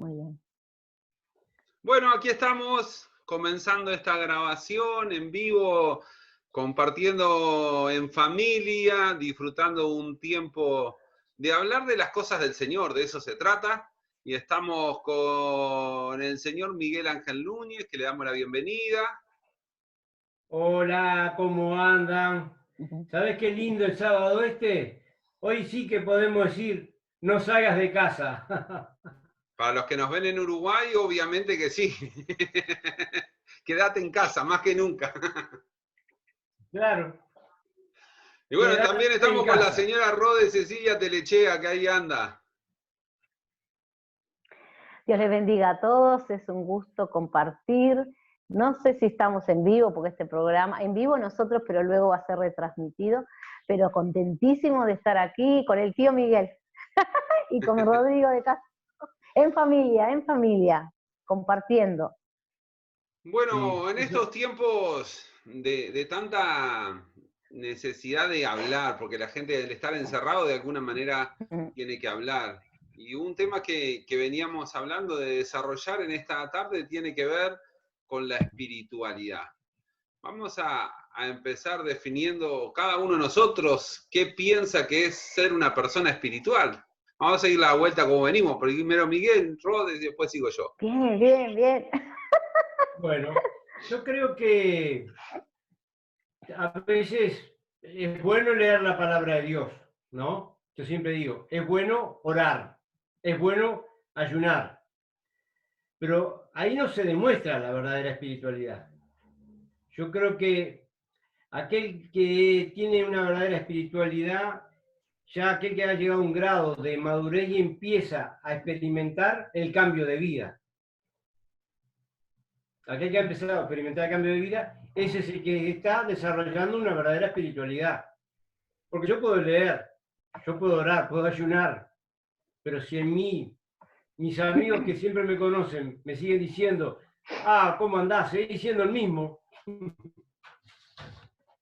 Muy bien. Bueno, aquí estamos comenzando esta grabación en vivo, compartiendo en familia, disfrutando un tiempo de hablar de las cosas del Señor, de eso se trata. Y estamos con el señor Miguel Ángel Núñez, que le damos la bienvenida. Hola, ¿cómo andan? ¿Sabes qué lindo el sábado este? Hoy sí que podemos decir, no salgas de casa. Para los que nos ven en Uruguay, obviamente que sí. Quédate en casa, más que nunca. Claro. Y bueno, Quédate también en estamos con la casa. señora Rode Cecilia Telechea, que ahí anda. Dios les bendiga a todos, es un gusto compartir. No sé si estamos en vivo, porque este programa, en vivo nosotros, pero luego va a ser retransmitido, pero contentísimo de estar aquí con el tío Miguel y con Rodrigo de Castro, en familia, compartiendo. Bueno, Sí. en estos tiempos de tanta necesidad de hablar, porque la gente al estar encerrado de alguna manera tiene que hablar. Y un tema que veníamos hablando de desarrollar en esta tarde tiene que ver con la espiritualidad. Vamos a empezar definiendo cada uno de nosotros qué piensa que es ser una persona espiritual. Vamos a seguir la vuelta como venimos, primero Miguel, Rod, y después sigo yo. Bien. Bueno, yo creo que a veces es bueno leer la palabra de Dios, ¿no? Yo siempre digo, es bueno orar, es bueno ayunar, pero ahí no se demuestra la verdadera espiritualidad. Yo creo que aquel que tiene una verdadera espiritualidad, ya aquel que ha llegado a un grado de madurez y empieza a experimentar el cambio de vida. Aquel que ha empezado a experimentar el cambio de vida, ese es el que está desarrollando una verdadera espiritualidad. Porque yo puedo leer, yo puedo orar, puedo ayunar, pero si en mí, mis amigos que siempre me conocen, me siguen diciendo, ¿cómo andás? Seguís siendo el mismo.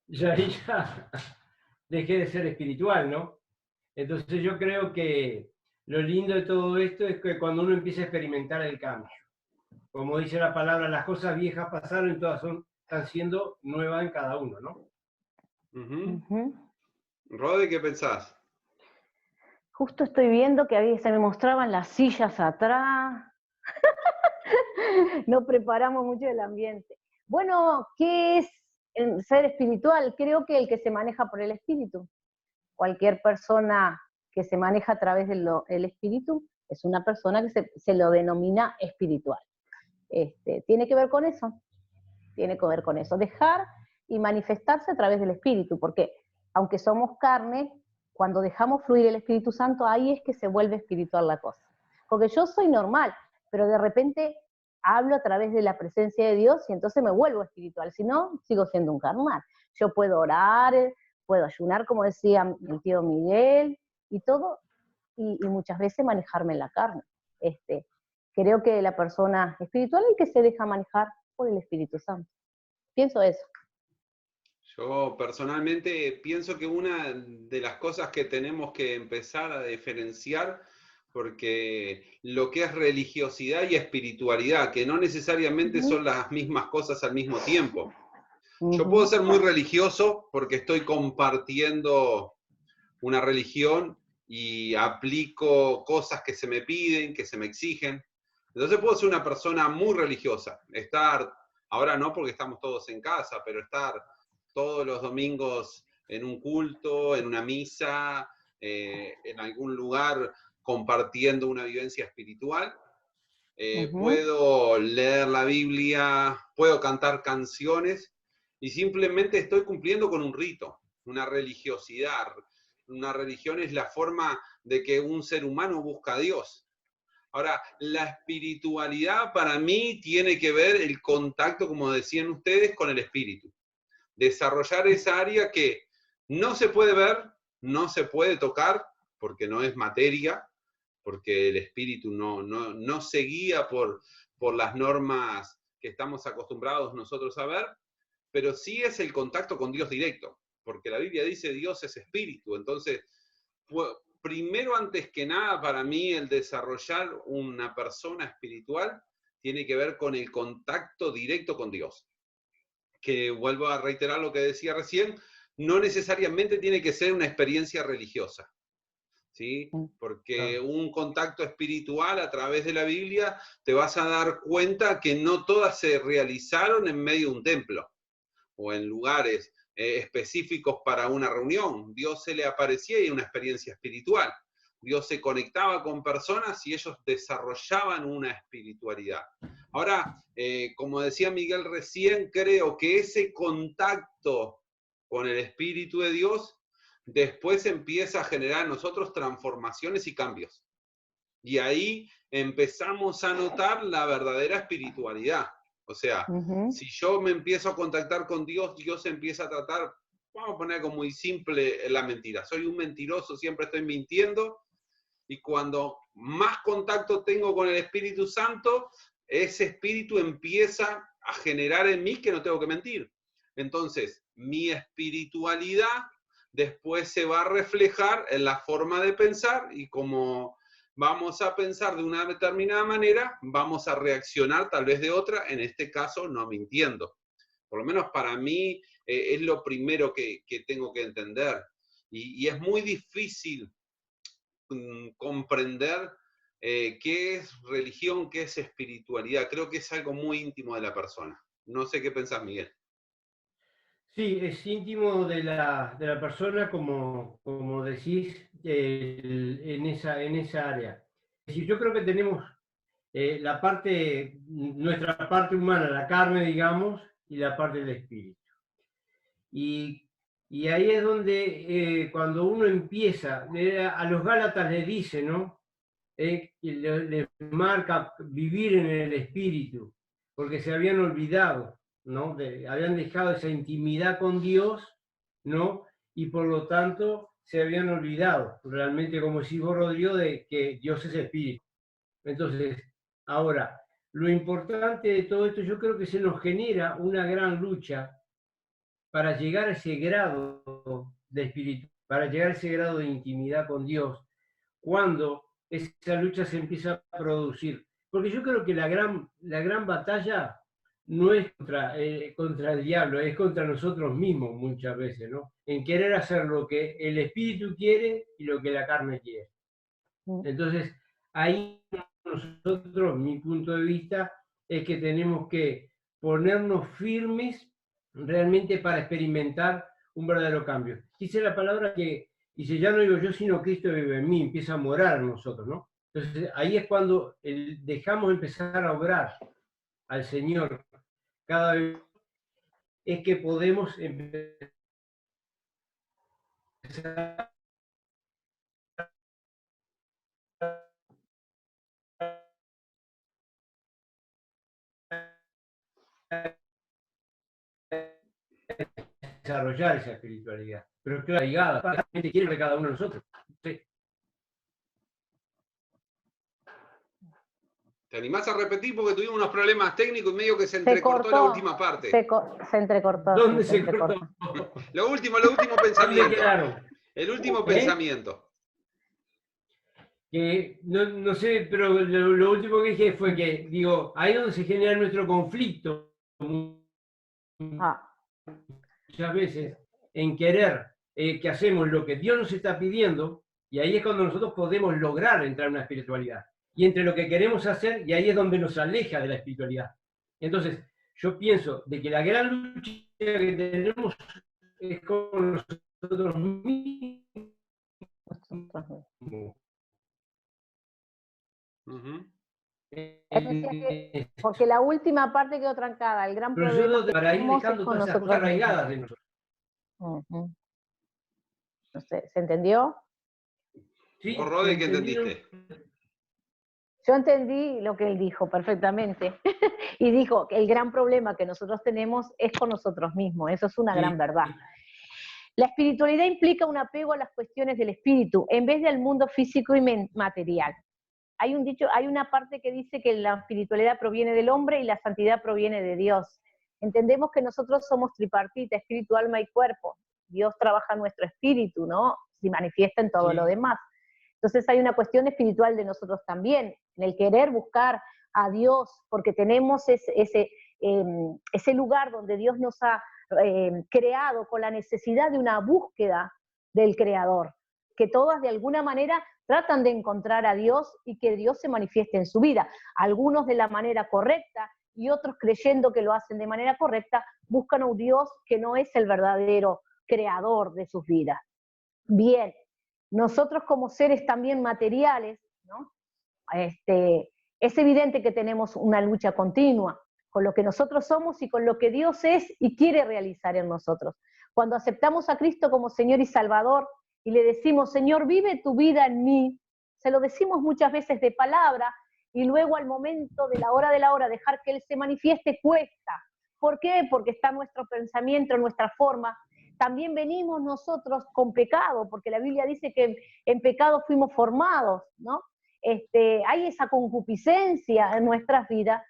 Ya dejé de ser espiritual, ¿no? Entonces yo creo que lo lindo de todo esto es que cuando uno empieza a experimentar el cambio, como dice la palabra, las cosas viejas pasaron y todas están siendo nuevas en cada uno, ¿no? Rode, ¿qué pensás? Justo estoy viendo que ahí se me mostraban las sillas atrás. No preparamos mucho el ambiente. Bueno, ¿qué es el ser espiritual? Creo que el que se maneja por el espíritu. Cualquier persona que se maneja a través del espíritu es una persona que se lo denomina espiritual. Tiene que ver con eso. Dejar y manifestarse a través del espíritu, porque aunque somos carne, cuando dejamos fluir el Espíritu Santo, ahí es que se vuelve espiritual la cosa. Porque yo soy normal, pero de repente hablo a través de la presencia de Dios y entonces me vuelvo espiritual, si no, sigo siendo un carnal. Yo puedo orar, puedo ayunar, como decía el tío Miguel, y todo, y muchas veces manejarme en la carne. Creo que la persona espiritual es el que se deja manejar por el Espíritu Santo. Pienso eso. Yo personalmente pienso que una de las cosas que tenemos que empezar a diferenciar, porque lo que es religiosidad y espiritualidad, que no necesariamente son las mismas cosas al mismo tiempo. Yo puedo ser muy religioso porque estoy compartiendo una religión y aplico cosas que se me piden, que se me exigen. Entonces puedo ser una persona muy religiosa, estar, ahora no porque estamos todos en casa, pero estar todos los domingos en un culto, en una misa, en algún lugar compartiendo una vivencia espiritual. Puedo leer la Biblia, puedo cantar canciones y simplemente estoy cumpliendo con un rito, una religiosidad. Una religión es la forma de que un ser humano busca a Dios. Ahora, la espiritualidad para mí tiene que ver el contacto, como decían ustedes, con el espíritu. Desarrollar esa área que no se puede ver, no se puede tocar, porque no es materia, porque el espíritu no se guía por las normas que estamos acostumbrados nosotros a ver, pero sí es el contacto con Dios directo, porque la Biblia dice Dios es espíritu, entonces primero, antes que nada, para mí, el desarrollar una persona espiritual tiene que ver con el contacto directo con Dios. Que vuelvo a reiterar lo que decía recién, no necesariamente tiene que ser una experiencia religiosa, ¿sí? Porque un contacto espiritual a través de la Biblia te vas a dar cuenta que no todas se realizaron en medio de un templo o en lugares específicos para una reunión. Dios se le aparecía y era una experiencia espiritual. Dios se conectaba con personas y ellos desarrollaban una espiritualidad. Ahora, como decía Miguel recién, creo que ese contacto con el Espíritu de Dios después empieza a generar en nosotros transformaciones y cambios. Y ahí empezamos a notar la verdadera espiritualidad. O sea, si yo me empiezo a contactar con Dios, Dios empieza a tratar, vamos a poner algo muy simple, la mentira. Soy un mentiroso, siempre estoy mintiendo. Y cuando más contacto tengo con el Espíritu Santo, ese espíritu empieza a generar en mí que no tengo que mentir. Entonces, mi espiritualidad después se va a reflejar en la forma de pensar, y como vamos a pensar de una determinada manera, vamos a reaccionar tal vez de otra, en este caso no mintiendo. Por lo menos para mí es lo primero que tengo que entender. Y es muy difícil comprender qué es religión, qué es espiritualidad. Creo que es algo muy íntimo de la persona. No sé qué pensás, Miguel. Sí, es íntimo de la persona, como decís, en esa área. Es decir, yo creo que tenemos nuestra parte humana, la carne, digamos, y la parte del espíritu. Y ahí es donde cuando uno empieza, a los Gálatas le dice, ¿no? Le marca vivir en el espíritu, porque se habían olvidado, ¿no? Habían dejado esa intimidad con Dios, ¿no? Y por lo tanto se habían olvidado, realmente, como decís vos, Rodrigo, de que Dios es espíritu. Entonces, ahora, lo importante de todo esto, yo creo que se nos genera una gran lucha para llegar a ese grado de espíritu, para llegar a ese grado de intimidad con Dios, cuando esa lucha se empieza a producir. Porque yo creo que la gran batalla no es contra el diablo, es contra nosotros mismos muchas veces, ¿no? En querer hacer lo que el espíritu quiere y lo que la carne quiere. Entonces, ahí nosotros, mi punto de vista, es que tenemos que ponernos firmes realmente para experimentar un verdadero cambio. Dice la palabra que dice, ya no digo yo, sino Cristo vive en mí, empieza a morar en nosotros, ¿no? Entonces, ahí es cuando dejamos empezar a obrar al Señor cada vez, es que podemos empezar a desarrollar esa espiritualidad. Pero claro, ligada, la gente quiere de cada uno de nosotros. Sí. ¿Te animás a repetir? Porque tuvimos unos problemas técnicos y medio que se entrecortó la última parte. Se entrecortó. ¿Dónde se cortó? Lo último pensamiento. ¿Dónde quedaron? El último pensamiento. Que no sé, pero lo último que dije fue que, digo, ahí es donde se genera nuestro conflicto muchas veces, en querer que hacemos lo que Dios nos está pidiendo, y ahí es cuando nosotros podemos lograr entrar en una espiritualidad. Y entre lo que queremos hacer, y ahí es donde nos aleja de la espiritualidad. Entonces, yo pienso de que la gran lucha que tenemos es con nosotros mismos. Porque la última parte quedó trancada, el gran pero problema yo para ir dejando todas esas cosas arraigadas de nosotros. No sé, ¿se entendió? Sí, ¿O Rode, qué entendiste? Yo entendí lo que él dijo perfectamente. Y dijo que el gran problema que nosotros tenemos es con nosotros mismos. Eso es una gran verdad. La espiritualidad implica un apego a las cuestiones del espíritu, en vez del mundo físico y material. Hay un dicho, hay una parte que dice que la espiritualidad proviene del hombre y la santidad proviene de Dios. Entendemos que nosotros somos tripartita, espíritu, alma y cuerpo. Dios trabaja en nuestro espíritu, ¿no? Se manifiesta en todo lo demás. Entonces hay una cuestión espiritual de nosotros también, en el querer buscar a Dios, porque tenemos ese lugar donde Dios nos ha creado con la necesidad de una búsqueda del Creador, que todas de alguna manera tratan de encontrar a Dios y que Dios se manifieste en su vida. Algunos de la manera correcta y otros creyendo que lo hacen de manera correcta, buscan a un Dios que no es el verdadero creador de sus vidas. Bien, nosotros como seres también materiales, ¿no? Es evidente que tenemos una lucha continua con lo que nosotros somos y con lo que Dios es y quiere realizar en nosotros. Cuando aceptamos a Cristo como Señor y Salvador y le decimos, Señor, vive tu vida en mí, se lo decimos muchas veces de palabra y luego al momento de la hora, dejar que Él se manifieste cuesta. ¿Por qué? Porque está nuestro pensamiento, nuestra forma. También venimos nosotros con pecado, porque la Biblia dice que en pecado fuimos formados, ¿no? Hay esa concupiscencia en nuestras vidas,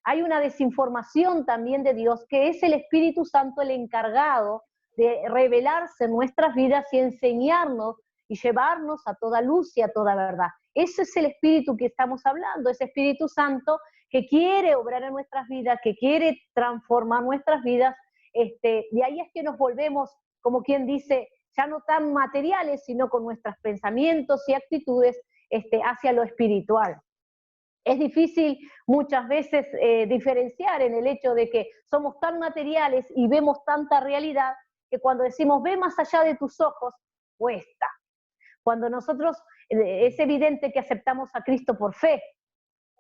hay una desinformación también de Dios, que es el Espíritu Santo el encargado de revelarse en nuestras vidas y enseñarnos y llevarnos a toda luz y a toda verdad. Ese es el Espíritu que estamos hablando, ese Espíritu Santo que quiere obrar en nuestras vidas, que quiere transformar nuestras vidas. De ahí es que nos volvemos, como quien dice, ya no tan materiales, sino con nuestros pensamientos y actitudes hacia lo espiritual. Es difícil muchas veces diferenciar en el hecho de que somos tan materiales y vemos tanta realidad que cuando decimos ve más allá de tus ojos, cuesta. Cuando nosotros, es evidente que aceptamos a Cristo por fe,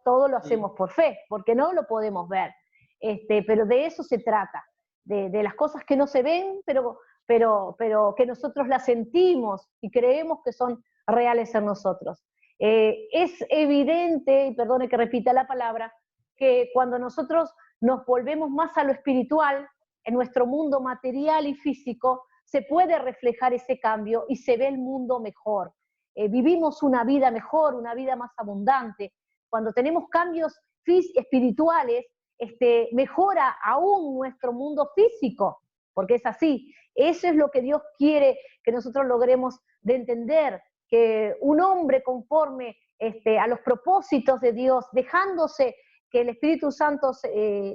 todo lo hacemos por fe, porque no lo podemos ver, pero de eso se trata, de las cosas que no se ven, pero que nosotros las sentimos y creemos que son reales en nosotros. Es evidente, y perdone que repita la palabra, que cuando nosotros nos volvemos más a lo espiritual, en nuestro mundo material y físico, se puede reflejar ese cambio y se ve el mundo mejor. Vivimos una vida mejor, una vida más abundante. Cuando tenemos cambios espirituales, mejora aún nuestro mundo físico, porque es así. Eso es lo que Dios quiere que nosotros logremos de entender, que un hombre conforme a los propósitos de Dios, dejándose que el Espíritu Santo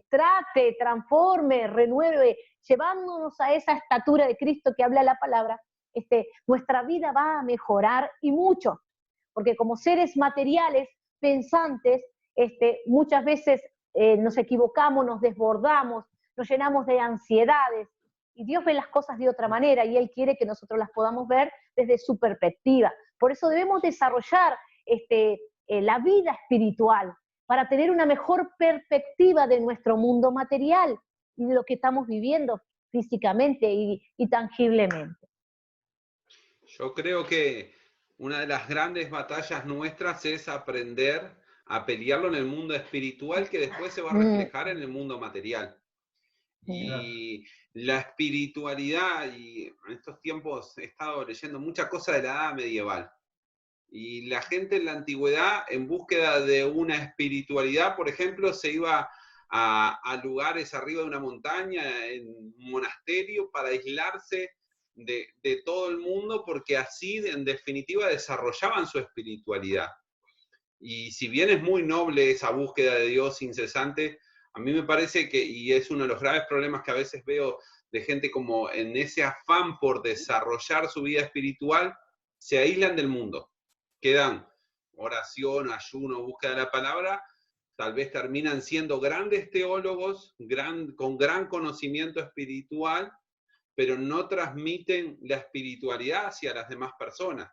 trate, transforme, renueve, llevándonos a esa estatura de Cristo que habla la palabra, nuestra vida va a mejorar y mucho, porque como seres materiales, pensantes, muchas veces nos equivocamos, nos desbordamos, nos llenamos de ansiedades, y Dios ve las cosas de otra manera y Él quiere que nosotros las podamos ver desde su perspectiva. Por eso debemos desarrollar la vida espiritual para tener una mejor perspectiva de nuestro mundo material y de lo que estamos viviendo físicamente y tangiblemente. Yo creo que una de las grandes batallas nuestras es aprender a pelearlo en el mundo espiritual, que después se va a reflejar en el mundo material. Y la espiritualidad, y en estos tiempos he estado leyendo mucha cosa de la edad medieval, y la gente en la antigüedad, en búsqueda de una espiritualidad, por ejemplo, se iba a lugares arriba de una montaña, en un monasterio, para aislarse de todo el mundo, porque así, en definitiva, desarrollaban su espiritualidad. Y si bien es muy noble esa búsqueda de Dios incesante, a mí me parece que, y es uno de los graves problemas que a veces veo de gente como en ese afán por desarrollar su vida espiritual, se aíslan del mundo. Quedan oración, ayuno, búsqueda de la palabra, tal vez terminan siendo grandes teólogos, con gran conocimiento espiritual, pero no transmiten la espiritualidad hacia las demás personas.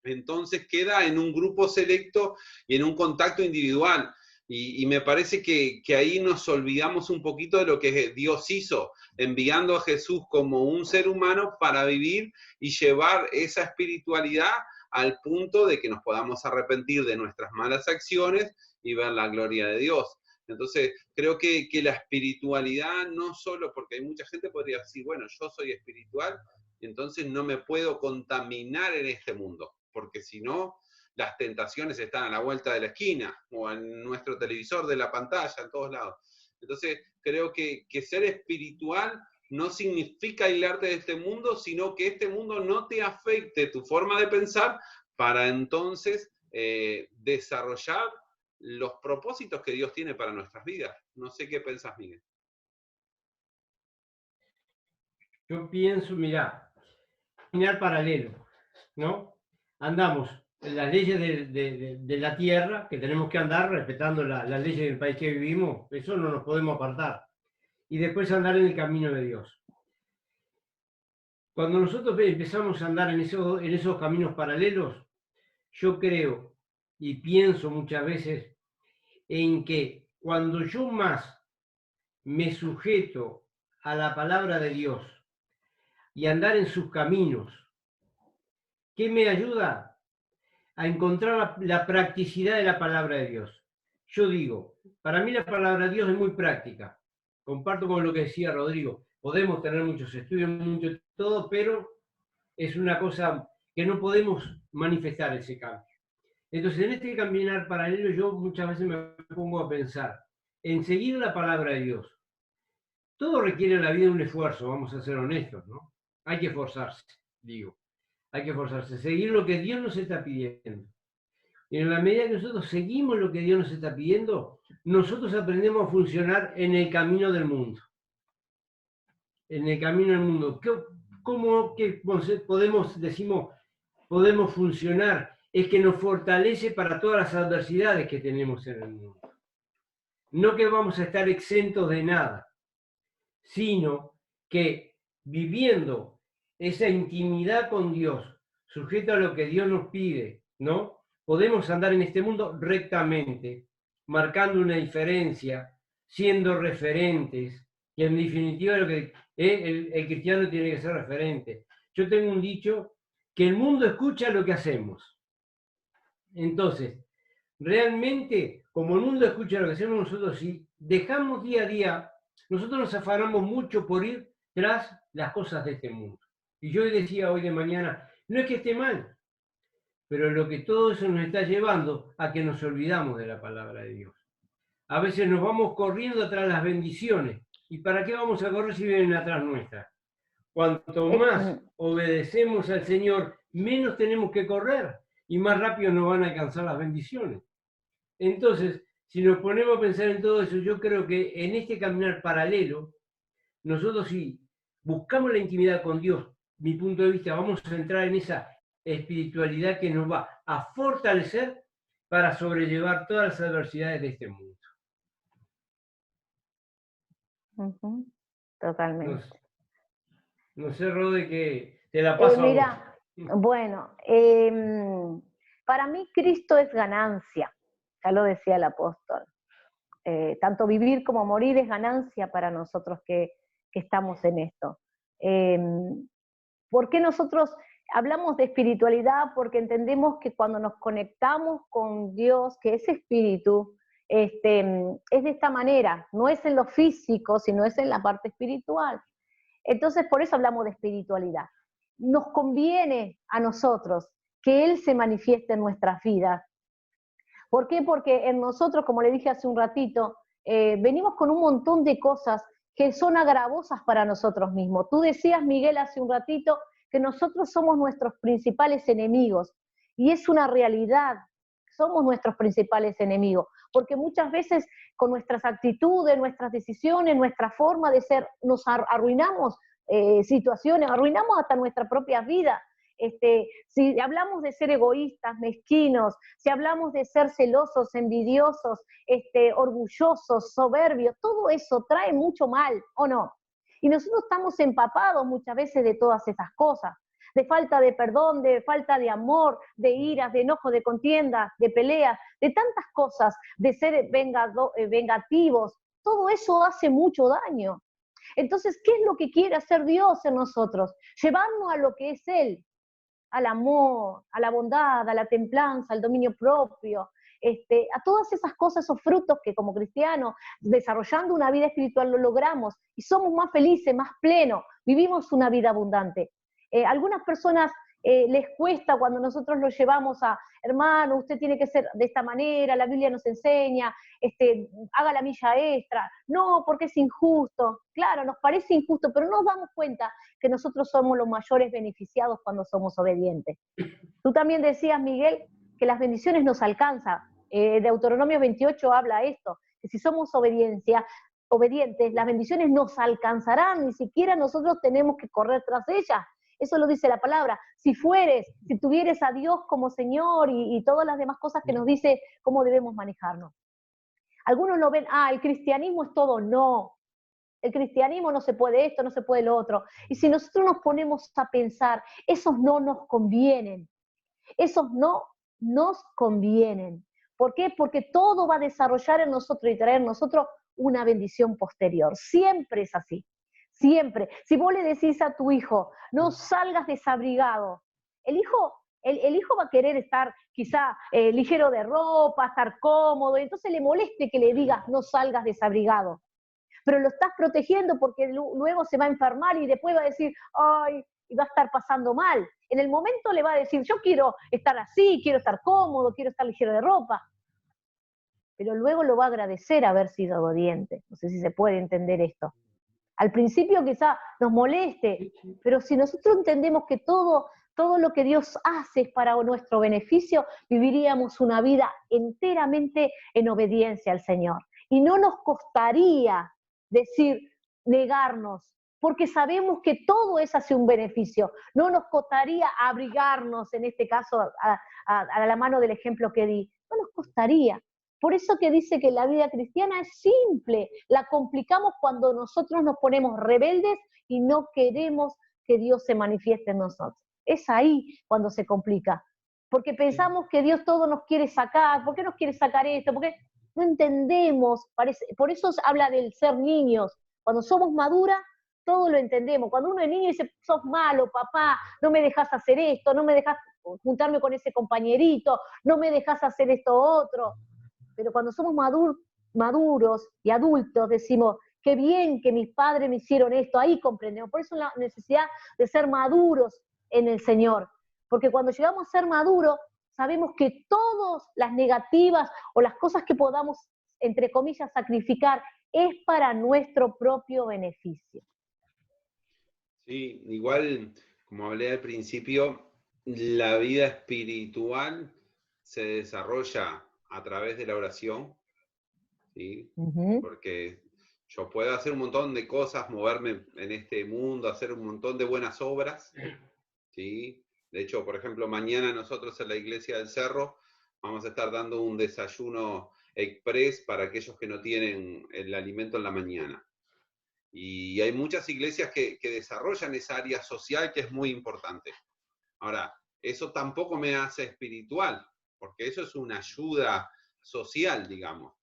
Entonces queda en un grupo selecto y en un contacto individual. Y me parece que ahí nos olvidamos un poquito de lo que Dios hizo, enviando a Jesús como un ser humano para vivir y llevar esa espiritualidad al punto de que nos podamos arrepentir de nuestras malas acciones y ver la gloria de Dios. Entonces, creo que la espiritualidad no solo, porque hay mucha gente que podría decir, bueno, yo soy espiritual, entonces no me puedo contaminar en este mundo, porque si no, las tentaciones están a la vuelta de la esquina, o en nuestro televisor de la pantalla, en todos lados. Entonces, creo que ser espiritual no significa aislarte de este mundo, sino que este mundo no te afecte tu forma de pensar para entonces desarrollar los propósitos que Dios tiene para nuestras vidas. No sé qué pensás, Miguel. Yo pienso, mirá, caminar paralelo, ¿no? Andamos en las leyes de la tierra, que tenemos que andar respetando las leyes del país que vivimos, eso no nos podemos apartar. Y después andar en el camino de Dios. Cuando nosotros empezamos a andar en esos caminos paralelos, yo creo y pienso muchas veces en que cuando yo más me sujeto a la palabra de Dios y andar en sus caminos, ¿qué me ayuda? A encontrar la practicidad de la palabra de Dios. Yo digo, para mí la palabra de Dios es muy práctica. Comparto con lo que decía Rodrigo. Podemos tener muchos estudios, mucho todo, pero es una cosa que no podemos manifestar ese cambio. Entonces, en este caminar paralelo, yo muchas veces me pongo a pensar en seguir la palabra de Dios. Todo requiere en la vida un esfuerzo, vamos a ser honestos, ¿no? Hay que esforzarse, digo. Hay que esforzarse, seguir lo que Dios nos está pidiendo. Y en la medida que nosotros seguimos lo que Dios nos está pidiendo, nosotros aprendemos a funcionar en el camino del mundo. En el camino del mundo. ¿Cómo que podemos funcionar? Es que nos fortalece para todas las adversidades que tenemos en el mundo. No que vamos a estar exentos de nada, sino que viviendo esa intimidad con Dios, sujeto a lo que Dios nos pide, ¿no? Podemos andar en este mundo rectamente, marcando una diferencia, siendo referentes, y en definitiva lo que el cristiano tiene que ser referente. Yo tengo un dicho, que el mundo escucha lo que hacemos. Entonces, realmente, como el mundo escucha lo que hacemos nosotros, si dejamos día a día, nosotros nos afanamos mucho por ir tras las cosas de este mundo. Y yo decía hoy de mañana, no es que esté mal, pero lo que todo eso nos está llevando a que nos olvidamos de la palabra de Dios. A veces nos vamos corriendo atrás de las bendiciones. ¿Y para qué vamos a correr si vienen atrás nuestras? Cuanto más obedecemos al Señor, menos tenemos que correr y más rápido nos van a alcanzar las bendiciones. Entonces, si nos ponemos a pensar en todo eso, yo creo que en este caminar paralelo, nosotros si buscamos la intimidad con Dios, mi punto de vista, vamos a entrar en esa espiritualidad que nos va a fortalecer para sobrellevar todas las adversidades de este mundo. Totalmente. No sé, Rode, que te la paso mira, a vos. Bueno, para mí Cristo es ganancia, ya lo decía el apóstol. Tanto vivir como morir es ganancia para nosotros que estamos en esto. ¿Por qué nosotros hablamos de espiritualidad? Porque entendemos que cuando nos conectamos con Dios, que es espíritu, es de esta manera, no es en lo físico, sino es en la parte espiritual. Entonces, por eso hablamos de espiritualidad. Nos conviene a nosotros que Él se manifieste en nuestras vidas. ¿Por qué? Porque en nosotros, como le dije hace un ratito, venimos con un montón de cosas que son agravosas para nosotros mismos. Tú decías, Miguel, hace un ratito, que nosotros somos nuestros principales enemigos. Y es una realidad, somos nuestros principales enemigos. Porque muchas veces con nuestras actitudes, nuestras decisiones, nuestra forma de ser, nos arruinamos situaciones, arruinamos hasta nuestra propia vida. Si hablamos de ser egoístas, mezquinos, si hablamos de ser celosos, envidiosos, orgullosos, soberbios, todo eso trae mucho mal, ¿o no? Y nosotros estamos empapados muchas veces de todas esas cosas, de falta de perdón, de falta de amor, de iras, de enojo, de contiendas, de peleas, de tantas cosas, de ser vengativos. Todo eso hace mucho daño. Entonces, ¿qué es lo que quiere hacer Dios en nosotros? Llevarnos a lo que es Él, al amor, a la bondad, a la templanza, al dominio propio, a todas esas cosas, esos frutos que como cristianos, desarrollando una vida espiritual lo logramos y somos más felices, más plenos, vivimos una vida abundante. Algunas personas les cuesta cuando nosotros los llevamos a, hermano, usted tiene que ser de esta manera, la Biblia nos enseña, haga la milla extra, no, porque es injusto. Claro, nos parece injusto, pero nos damos cuenta que nosotros somos los mayores beneficiados cuando somos obedientes. Tú también decías, Miguel, que las bendiciones nos alcanzan. Deuteronomio 28 habla esto, que si somos obedientes, las bendiciones nos alcanzarán, ni siquiera nosotros tenemos que correr tras ellas. Eso lo dice la palabra. Si tuvieres a Dios como Señor y todas las demás cosas que nos dice cómo debemos manejarnos. Algunos lo ven, el cristianismo es todo. No, el cristianismo no se puede esto, no se puede lo otro. Y si nosotros nos ponemos a pensar, esos no nos convienen. Esos no nos convienen. ¿Por qué? Porque todo va a desarrollar en nosotros y traer en nosotros una bendición posterior. Siempre es así. Siempre. Si vos le decís a tu hijo, no salgas desabrigado, el hijo va a querer estar quizá ligero de ropa, estar cómodo, y entonces le moleste que le digas no salgas desabrigado. Pero lo estás protegiendo porque luego se va a enfermar y después va a decir, ay, y va a estar pasando mal. En el momento le va a decir, yo quiero estar así, quiero estar cómodo, quiero estar ligero de ropa. Pero luego lo va a agradecer haber sido obediente. No sé si se puede entender esto. Al principio quizá nos moleste, pero si nosotros entendemos que todo lo que Dios hace es para nuestro beneficio, viviríamos una vida enteramente en obediencia al Señor. Y no nos costaría negarnos, porque sabemos que todo es hacia un beneficio. No nos costaría abrigarnos, en este caso, a la mano del ejemplo que di. No nos costaría. Por eso que dice que la vida cristiana es simple, la complicamos cuando nosotros nos ponemos rebeldes y no queremos que Dios se manifieste en nosotros. Es ahí cuando se complica, porque pensamos que Dios todo nos quiere sacar. ¿Por qué nos quiere sacar esto? Porque no entendemos, por eso habla del ser niños. Cuando somos maduras, todo lo entendemos. Cuando uno es niño dice, sos malo, papá, no me dejas hacer esto, no me dejas juntarme con ese compañerito, no me dejas hacer esto otro. Pero cuando somos maduros y adultos decimos, qué bien que mis padres me hicieron esto, ahí comprendemos. Por eso la necesidad de ser maduros en el Señor. Porque cuando llegamos a ser maduros, sabemos que todas las negativas o las cosas que podamos, entre comillas, sacrificar, es para nuestro propio beneficio. Sí, igual, como hablé al principio, la vida espiritual se desarrolla a través de la oración, ¿sí? Porque yo puedo hacer un montón de cosas, moverme en este mundo, hacer un montón de buenas obras, ¿sí? De hecho, por ejemplo, mañana nosotros en la Iglesia del Cerro vamos a estar dando un desayuno express para aquellos que no tienen el alimento en la mañana. Y hay muchas iglesias que desarrollan esa área social que es muy importante. Ahora, eso tampoco me hace espiritual, porque eso es una ayuda social, digamos.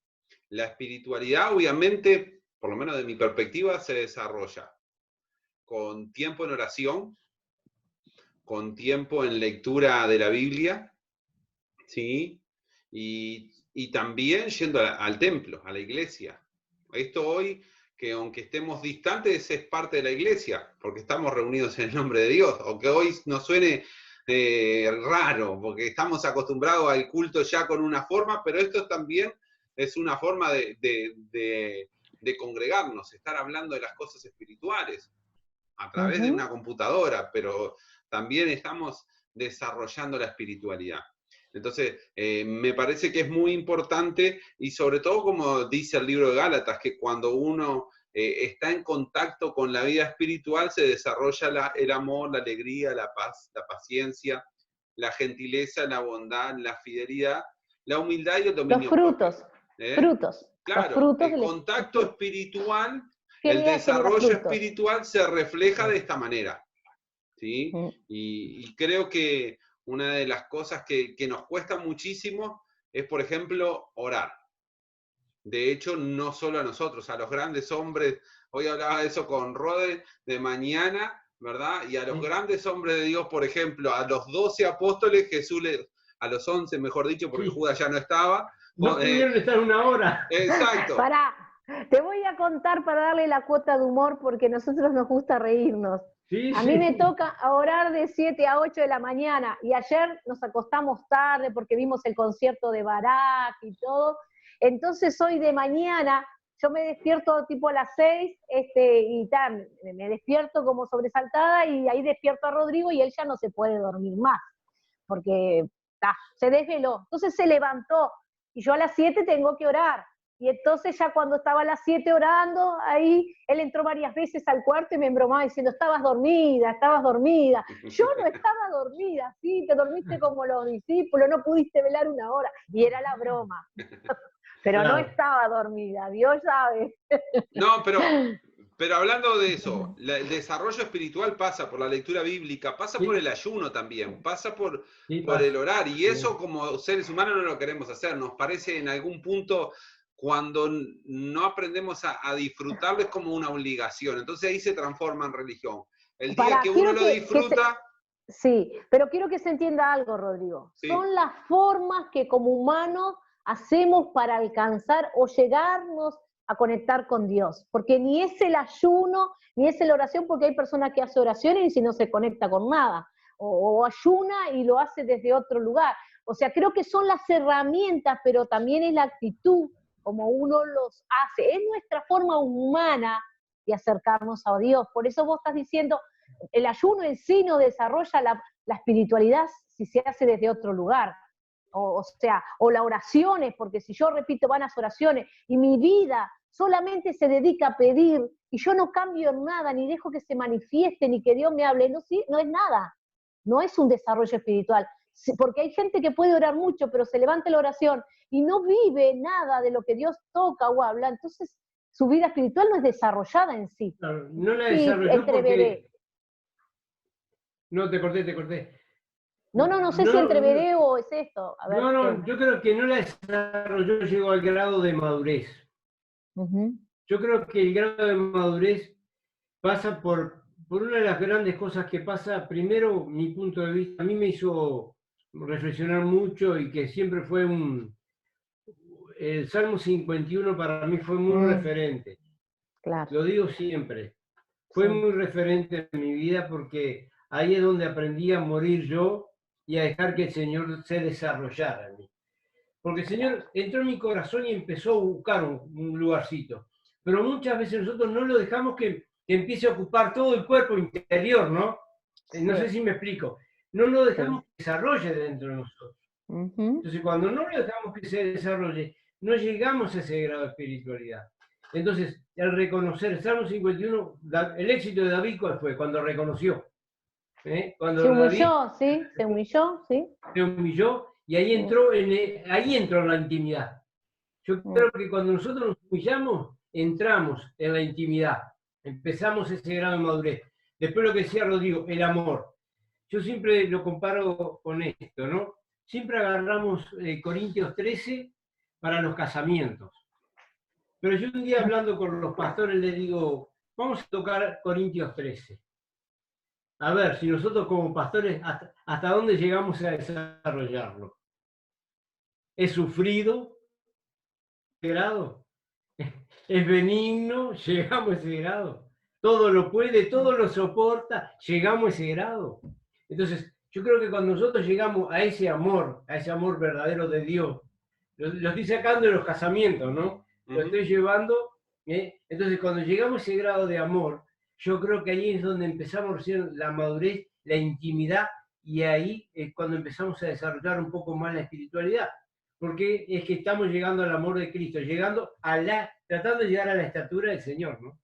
La espiritualidad, obviamente, por lo menos de mi perspectiva, se desarrolla con tiempo en oración, con tiempo en lectura de la Biblia, ¿sí? Y también yendo al templo, a la iglesia. Esto hoy, que aunque estemos distantes, es parte de la iglesia, porque estamos reunidos en el nombre de Dios, aunque hoy nos suene raro, porque estamos acostumbrados al culto ya con una forma, pero esto también es una forma de congregarnos, estar hablando de las cosas espirituales a través de una computadora, pero también estamos desarrollando la espiritualidad. Entonces, me parece que es muy importante, y sobre todo como dice el libro de Gálatas, que cuando uno está en contacto con la vida espiritual, se desarrolla el amor, la alegría, la paz, la paciencia, la gentileza, la bondad, la fidelidad, la humildad y el dominio propio. Frutos. Claro, los frutos el contacto espiritual, el genera desarrollo frutos. espiritual se refleja de esta manera, ¿sí? Y creo que una de las cosas que nos cuesta muchísimo es, por ejemplo, orar. De hecho, no solo a nosotros, a los grandes hombres, hoy hablaba de eso con Rode de mañana, ¿verdad? Y a los grandes hombres de Dios, por ejemplo, a los 12 apóstoles, Jesús a los 11, mejor dicho, porque Judas ya no estaba. No pudieron estar una hora. Exacto. Te voy a contar para darle la cuota de humor, porque a nosotros nos gusta reírnos. Sí, A mí me sí. toca orar de 7 a 8 de la mañana, y ayer nos acostamos tarde porque vimos el concierto de Barak y todo, entonces hoy de mañana yo me despierto tipo a las 6, y tal, me despierto como sobresaltada, y ahí despierto a Rodrigo y él ya no se puede dormir más, porque se desveló. Entonces se levantó, y yo a las 7 tengo que orar. Y entonces ya cuando estaba a las 7 orando, ahí él entró varias veces al cuarto y me embromaba diciendo, estabas dormida, estabas dormida. Yo no estaba dormida, sí, te dormiste como los discípulos, no pudiste velar una hora. Y era la broma. Pero no Claro. estaba dormida, Dios sabe. No, pero hablando de eso, el desarrollo espiritual pasa por la lectura bíblica, pasa por Sí, el ayuno también, pasa sí, por el pasa. orar, y Sí. eso como seres humanos no lo queremos hacer, nos parece en algún punto, cuando no aprendemos a disfrutarlo, es como una obligación, entonces ahí se transforma en religión. El día que uno Quiero lo disfruta, sí, pero quiero que se entienda algo, Rodrigo. sí, Son las formas que como humanos hacemos para alcanzar o llegarnos a conectar con Dios. Porque ni es el ayuno, ni es la oración, porque hay personas que hacen oraciones y si no se conecta con nada. O ayuna y lo hace desde otro lugar. O sea, creo que son las herramientas, pero también es la actitud como uno los hace. Es nuestra forma humana de acercarnos a Dios. Por eso vos estás diciendo, el ayuno en sí no desarrolla la espiritualidad si se hace desde otro lugar. O sea, o las oraciones, porque si yo repito vanas oraciones y mi vida solamente se dedica a pedir y yo no cambio en nada, ni dejo que se manifieste, ni que Dios me hable, no, sí, no es nada, no es un desarrollo espiritual. Porque hay gente que puede orar mucho, pero se levanta la oración y no vive nada de lo que Dios toca o habla, entonces su vida espiritual no es desarrollada en sí. Claro, no la Sí, desarrolló entreveré. porque... No, te corté, te corté. No sé si No, entreveré o es esto. A ver, ¿qué no, onda? yo creo que no la desarrolló, llegó al grado de madurez. Uh-huh. Yo creo que el grado de madurez pasa por una de las grandes cosas que pasa. Primero, mi punto de vista, a mí me hizo reflexionar mucho y que siempre fue el Salmo 51 para mí fue muy referente. Claro, Lo digo siempre. Fue sí. muy referente en mi vida porque ahí es donde aprendí a morir yo y a dejar que el Señor se desarrollara en mí. Porque el Señor entró en mi corazón y empezó a buscar un lugarcito. Pero muchas veces nosotros no lo dejamos que empiece a ocupar todo el cuerpo interior, ¿no? No sé Sí, si me explico. No lo sí. dejamos que desarrolle dentro de nosotros. Uh-huh. Entonces, cuando no lo dejamos que se desarrolle, no llegamos a ese grado de espiritualidad. Entonces, al reconocer, el Salmo 51, el éxito de David fue cuando reconoció. Se Cuando David humilló, ¿sí? Se humilló, ¿sí? se humilló y ahí Sí. ahí entró la intimidad. Yo Mm. creo que cuando nosotros nos humillamos, entramos en la intimidad, empezamos ese grado de madurez. Después lo que decía Rodrigo, el amor. Yo siempre lo comparo con esto, ¿no? Siempre agarramos Corintios 13 para los casamientos. Pero yo un día hablando con los pastores les digo, vamos a tocar Corintios 13. A ver, si nosotros como pastores, hasta dónde llegamos a desarrollarlo. ¿Es sufrido? ¿Grado? ¿Es benigno? ¿Llegamos a ese grado? Todo lo puede, todo lo soporta, llegamos a ese grado. Entonces, yo creo que cuando nosotros llegamos a ese amor verdadero de Dios, lo estoy sacando de los casamientos, ¿no? Lo uh-huh. estoy llevando. Entonces, cuando llegamos a ese grado de amor, yo creo que ahí es donde empezamos recién la madurez, la intimidad, y ahí es cuando empezamos a desarrollar un poco más la espiritualidad. Porque es que estamos llegando al amor de Cristo, tratando de llegar a la estatura del Señor, ¿no?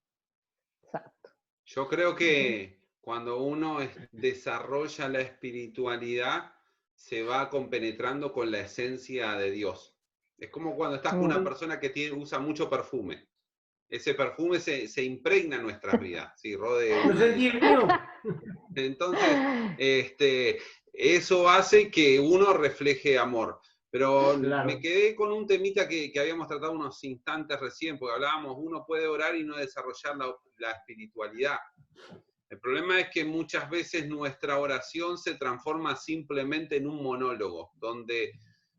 Exacto. Yo creo que cuando uno desarrolla la espiritualidad, se va compenetrando con la esencia de Dios. Es como cuando estás con una persona que usa mucho perfume. Ese perfume se impregna en nuestras vidas. Sí, Rode es ¿No una de sentí esas. el mío? Entonces, eso hace que uno refleje amor. Pero me Claro. quedé con un temita que habíamos tratado unos instantes recién, porque hablábamos, uno puede orar y no desarrollar la espiritualidad. El problema es que muchas veces nuestra oración se transforma simplemente en un monólogo, donde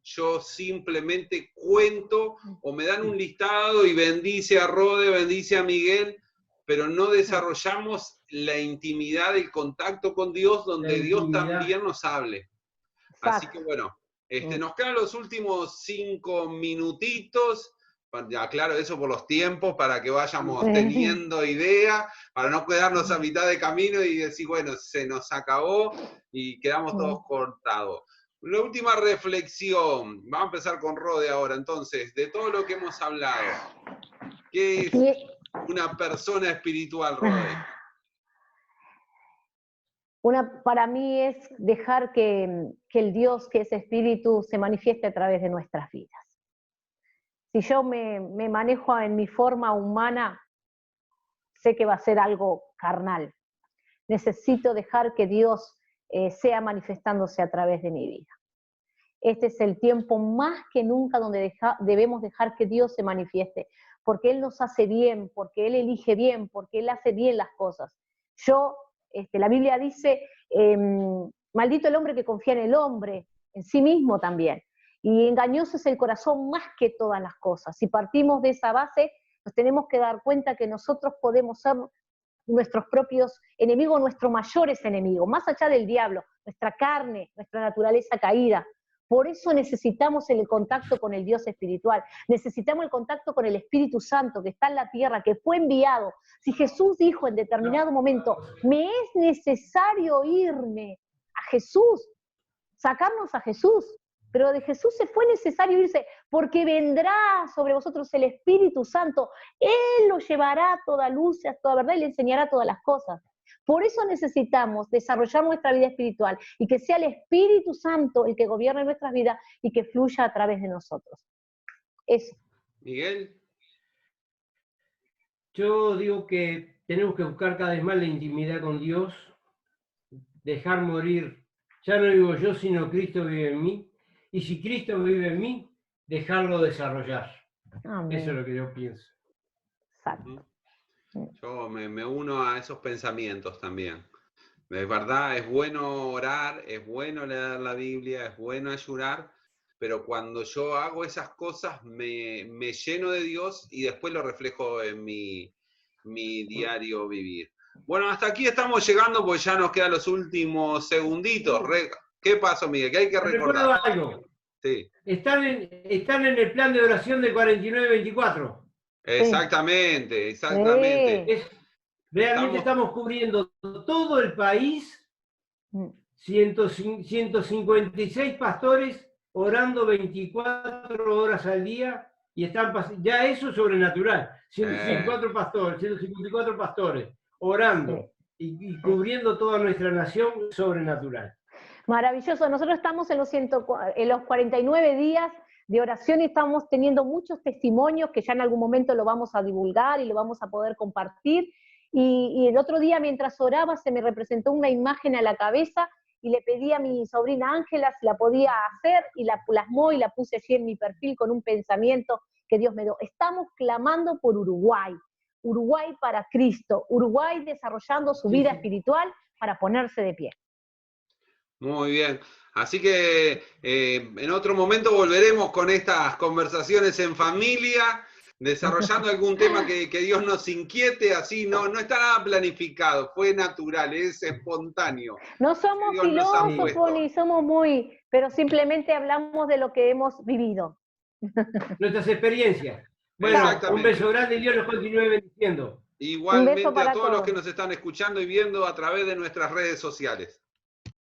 yo simplemente cuento o me dan un listado y bendice a Rode, bendice a Miguel, pero no desarrollamos la intimidad, el contacto con Dios, donde Dios también nos hable. Así que bueno, nos quedan los últimos 5 minutitos. Ya, claro, eso por los tiempos, para que vayamos teniendo idea, para no quedarnos a mitad de camino y decir, bueno, se nos acabó y quedamos todos cortados. La última reflexión, vamos a empezar con Rode ahora, entonces, de todo lo que hemos hablado, ¿qué es una persona espiritual, Rode? Para mí es dejar que el Dios, que es espíritu, se manifieste a través de nuestras vidas. Si yo me manejo en mi forma humana, sé que va a ser algo carnal. Necesito dejar que Dios sea manifestándose a través de mi vida. Este es el tiempo más que nunca donde debemos dejar que Dios se manifieste, porque Él nos hace bien, porque Él elige bien, porque Él hace bien las cosas. La Biblia dice, maldito el hombre que confía en el hombre, en sí mismo también. Y engañoso es el corazón más que todas las cosas. Si partimos de esa base, nos tenemos que dar cuenta que nosotros podemos ser nuestros propios enemigos, nuestros mayores enemigos, más allá del diablo, nuestra carne, nuestra naturaleza caída. Por eso necesitamos el contacto con el Dios espiritual, necesitamos el contacto con el Espíritu Santo que está en la tierra, que fue enviado. Si Jesús dijo en determinado momento, me es necesario irme a Jesús, sacarnos a Jesús, pero de Jesús se fue necesario irse, porque vendrá sobre vosotros el Espíritu Santo, Él lo llevará a toda luz, a toda verdad y le enseñará todas las cosas. Por eso necesitamos desarrollar nuestra vida espiritual y que sea el Espíritu Santo el que gobierne nuestras vidas y que fluya a través de nosotros. Eso. Miguel. Yo digo que tenemos que buscar cada vez más la intimidad con Dios, dejar morir, ya no vivo yo, sino Cristo vive en mí, y si Cristo vive en mí, dejarlo desarrollar. Amén. Eso es lo que yo pienso. Exacto. Yo me uno a esos pensamientos también. De verdad, es bueno orar, es bueno leer la Biblia, es bueno ayunar, pero cuando yo hago esas cosas me lleno de Dios y después lo reflejo en mi diario vivir. Bueno, hasta aquí estamos llegando, pues ya nos quedan los últimos segunditos. ¿Qué pasó, Miguel? ¿Qué hay que recordar? Recuerdo algo. Sí. Están en el plan de oración del 49-24. Exactamente, exactamente. Sí. Realmente estamos cubriendo todo el país, 156 pastores orando 24 horas al día, y ya eso es sobrenatural. 154 pastores orando y cubriendo toda nuestra nación, sobrenatural. Maravilloso. Nosotros estamos en los 49 días de oración y estamos teniendo muchos testimonios que ya en algún momento lo vamos a divulgar y lo vamos a poder compartir. Y el otro día, mientras oraba, se me representó una imagen a la cabeza y le pedí a mi sobrina Ángela si la podía hacer y la plasmó y la puse allí en mi perfil con un pensamiento que Dios me dio. Estamos clamando por Uruguay, Uruguay para Cristo, Uruguay desarrollando su vida espiritual para ponerse de pie. Muy bien. Así que en otro momento volveremos con estas conversaciones en familia, desarrollando algún tema que Dios nos inquiete, así no está nada planificado, fue natural, es espontáneo. No somos filósofos ni somos pero simplemente hablamos de lo que hemos vivido. Nuestras experiencias. Bueno, un beso grande y Dios los continúe bendiciendo. Igualmente a todos los que nos están escuchando y viendo a través de nuestras redes sociales.